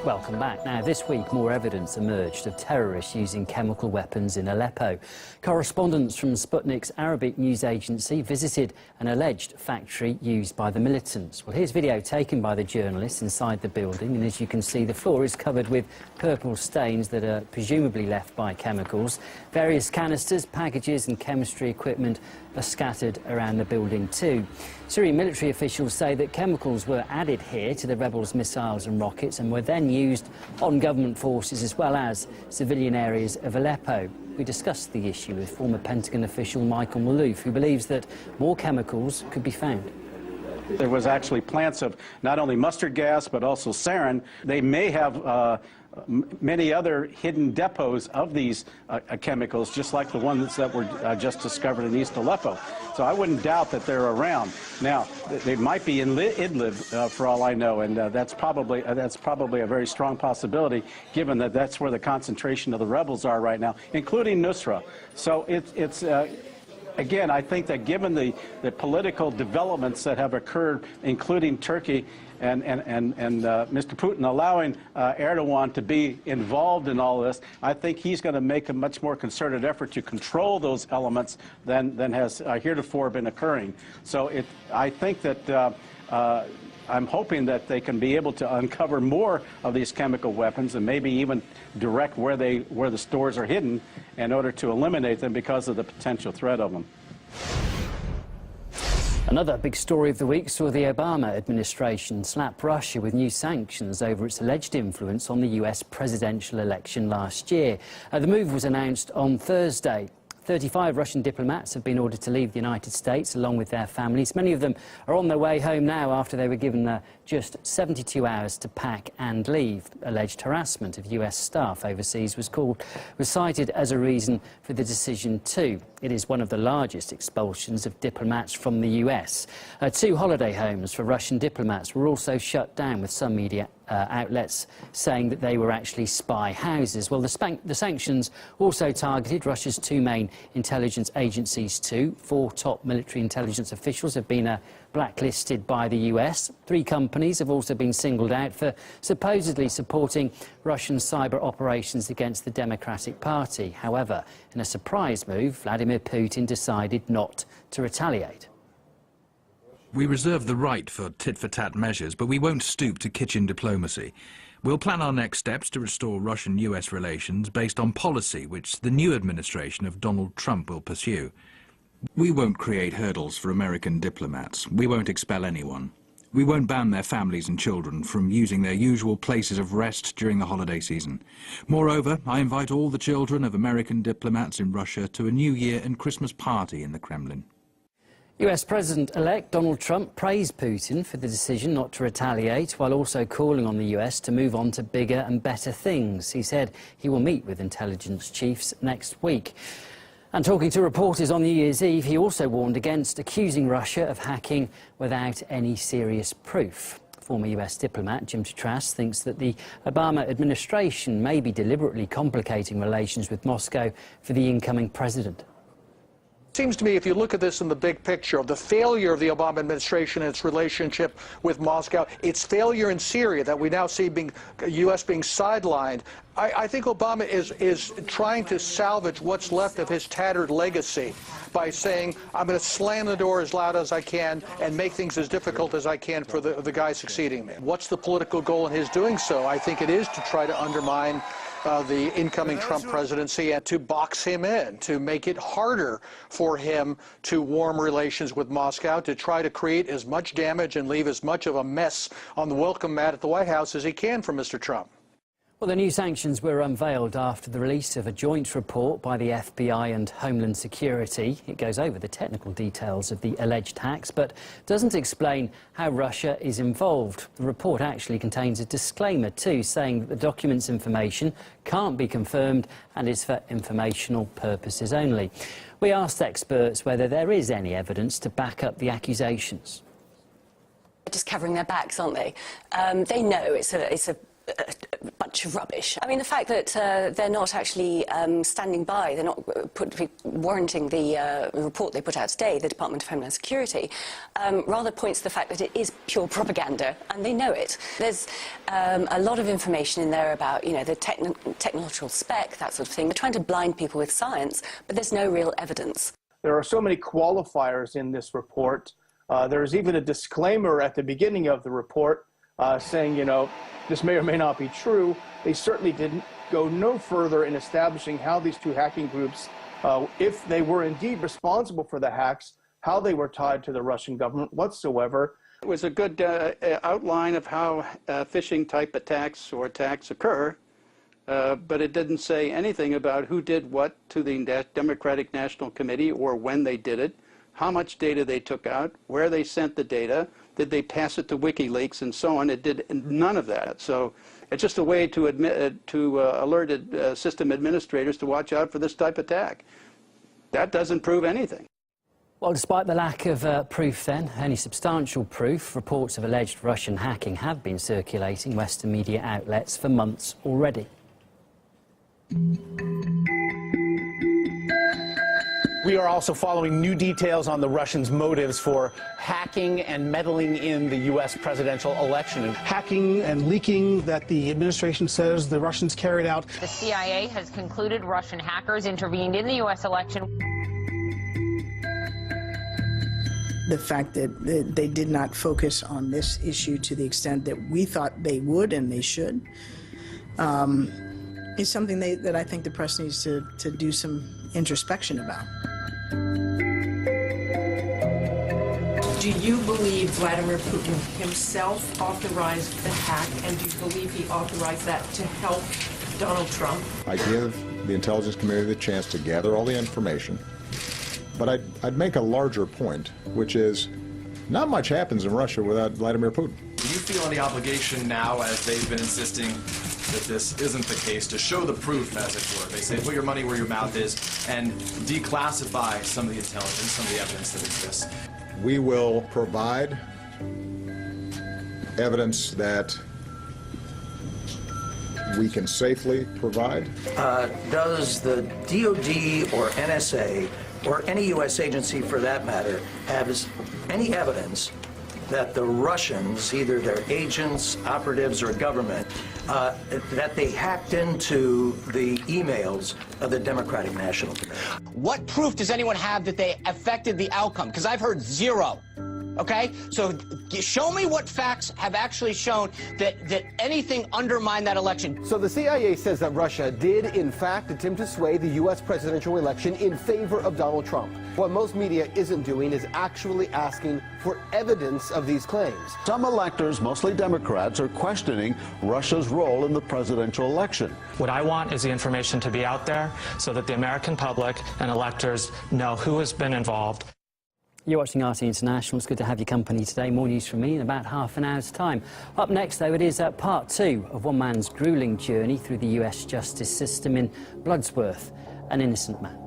Welcome back. Now, this week, more evidence emerged of terrorists using chemical weapons in Aleppo. Correspondents from Sputnik's Arabic news agency visited an alleged factory used by the militants. Well, here's video taken by the journalists inside the building, and as you can see, the floor is covered with purple stains that are presumably left by chemicals. Various canisters, packages and chemistry equipment are scattered around the building too. Syrian military officials say that chemicals were added here to the rebels' missiles and rockets and were then used on government forces as well as civilian areas of Aleppo. We discussed the issue with former Pentagon official Michael Malouf, who believes that more chemicals could be found. There was actually plants of not only mustard gas but also sarin. They may have many other hidden depots of these chemicals, just like the ones that were just discovered in East Aleppo. So I wouldn't doubt that they're around. Now, they might be in Idlib, for all I know, and that's probably a very strong possibility, given that that's where the concentration of the rebels are right now, including Nusra. So it's again, I think that given the political developments that have occurred, including Turkey and Mr. Putin allowing Erdogan to be involved in all this, I think he's going to make a much more concerted effort to control those elements than has heretofore been occurring. So I think that I'm hoping that they can be able to uncover more of these chemical weapons and maybe even direct where the stores are hidden in order to eliminate them because of the potential threat of them. Another big story of the week saw the Obama administration slap Russia with new sanctions over its alleged influence on the US presidential election last year. The move was announced on Thursday. 35 Russian diplomats have been ordered to leave the United States along with their families. Many of them are on their way home now after they were given just 72 hours to pack and leave. Alleged harassment of US staff overseas was cited as a reason for the decision too. It is one of the largest expulsions of diplomats from the US. 2 holiday homes for Russian diplomats were also shut down, with some media outlets saying that they were actually spy houses. Well, the sanctions also targeted Russia's 2 main intelligence agencies too. 4 top military intelligence officials have been blacklisted by the US. 3 companies have also been singled out for supposedly supporting Russian cyber operations against the Democratic Party. However, in a surprise move, Vladimir Putin decided not to retaliate. We reserve the right for tit-for-tat measures, but we won't stoop to kitchen diplomacy. We'll plan our next steps to restore Russian-US relations based on policy which the new administration of Donald Trump will pursue. We won't create hurdles for American diplomats. We won't expel anyone. We won't ban their families and children from using their usual places of rest during the holiday season. Moreover, I invite all the children of American diplomats in Russia to a New Year and Christmas party in the Kremlin. US President-elect Donald Trump praised Putin for the decision not to retaliate, while also calling on the US to move on to bigger and better things. He said he will meet with intelligence chiefs next week. And talking to reporters on New Year's Eve, he also warned against accusing Russia of hacking without any serious proof. Former US diplomat Jim Tatras thinks that the Obama administration may be deliberately complicating relations with Moscow for the incoming president. It seems to me, if you look at this in the big picture of the failure of the Obama administration and its relationship with Moscow, its failure in Syria that we now see U.S. being sidelined, I think Obama is trying to salvage what's left of his tattered legacy by saying, I'm going to slam the door as loud as I can and make things as difficult as I can for the guy succeeding me. What's the political goal in his doing so? I think it is to try to undermine the incoming Trump presidency and to box him in, to make it harder for him to warm relations with Moscow, to try to create as much damage and leave as much of a mess on the welcome mat at the White House as he can for Mr. Trump. Well, the new sanctions were unveiled after the release of a joint report by the FBI and Homeland Security. It goes over the technical details of the alleged hacks, but doesn't explain how Russia is involved. The report actually contains a disclaimer too, saying that the document's information can't be confirmed and is for informational purposes only. We asked experts whether there is any evidence to back up the accusations. Just covering their backs, aren't they? They know it's a bunch of rubbish. I mean, the fact that they're not actually standing by, they're not warranting the report they put out today, the Department of Homeland Security, rather points to the fact that it is pure propaganda, and they know it. There's a lot of information in there about, you know, the technological spec, that sort of thing. They're trying to blind people with science, but there's no real evidence. There are so many qualifiers in this report. There's even a disclaimer at the beginning of the report saying, you know, this may or may not be true. They certainly didn't go no further in establishing how these two hacking groups, if they were indeed responsible for the hacks, how they were tied to the Russian government whatsoever. It was a good outline of how phishing-type attacks or attacks occur, but it didn't say anything about who did what to the Democratic National Committee or when they did it, how much data they took out, where they sent the data, did they pass it to WikiLeaks, and so on. It did none of that. So it's just a way to alert system administrators to watch out for this type of attack. That doesn't prove anything. Well, despite the lack of proof then, any substantial proof, reports of alleged Russian hacking have been circulating Western media outlets for months already. We are also following new details on the Russians' motives for hacking and meddling in the U.S. presidential election. Hacking and leaking that the administration says the Russians carried out. The CIA has concluded Russian hackers intervened in the U.S. election. The fact that they did not focus on this issue to the extent that we thought they would and they should is something that I think the press needs to do some introspection about. Do you believe Vladimir Putin himself authorized the hack, and do you believe he authorized that to help Donald Trump? I give the intelligence community the chance to gather all the information, but I'd make a larger point, which is not much happens in Russia without Vladimir Putin. Do you feel any obligation now, as they've been insisting that this isn't the case, to show the proof, as it were? They say put your money where your mouth is and declassify some of the intelligence, some of the evidence that exists. We will provide evidence that we can safely provide. Does the DOD or NSA or any U.S. agency for that matter have any evidence that the Russians, either their agents, operatives, or government, that they hacked into the emails of the Democratic National Committee? What proof does anyone have that they affected the outcome? Because I've heard zero. Okay? So show me what facts have actually shown that anything undermined that election. So the CIA says that Russia did, in fact, attempt to sway the U.S. presidential election in favor of Donald Trump. What most media isn't doing is actually asking for evidence of these claims. Some electors, mostly Democrats, are questioning Russia's role in the presidential election. What I want is the information to be out there so that the American public and electors know who has been involved. You're watching RT International. It's good to have your company today. More news from me in about half an hour's time. Up next, though, it is part 2 of one man's gruelling journey through the US justice system in Bloodsworth, an innocent man.